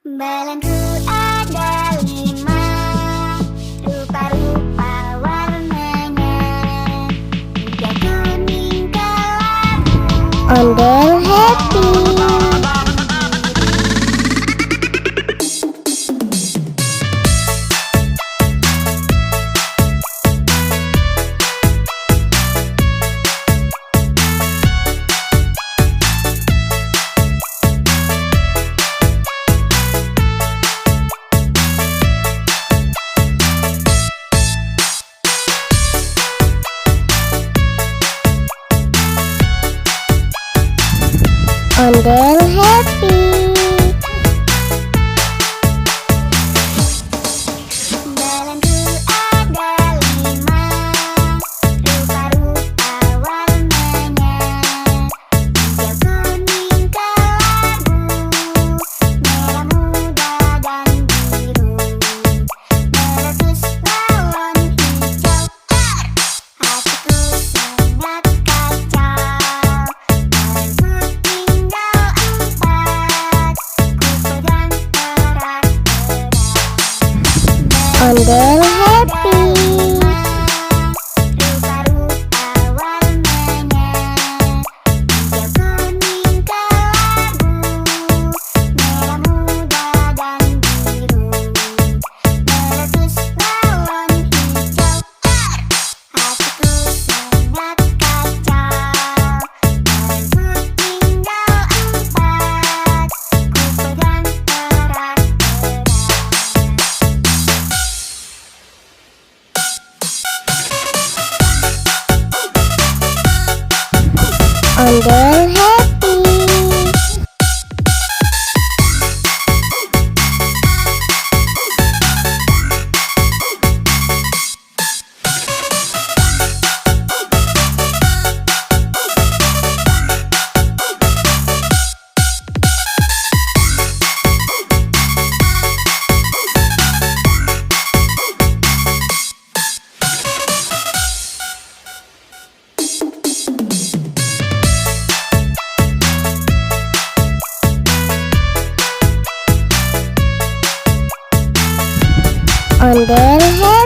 Balonku ada 5, rupa-rupa warnanya, 3 kuning kelabu. Ondel happy. Ondel happy. Balonku ada 5, rupa-rupa warnanya, 3 kuning kelabu, merah muda dan biru, meletus balon hijau. Hatiku sangat kacau. Balonku tinggal 4, ku pegang erat-erat. Ondel happy. Rupa-rupa warnanya, 3 kuning kelabu, merah muda dan biru, meletus balon hijau. Hatiku sangat kacau. Balonku tinggal 4, ku pegang erat-erat. Ondel happy. Ondel happy.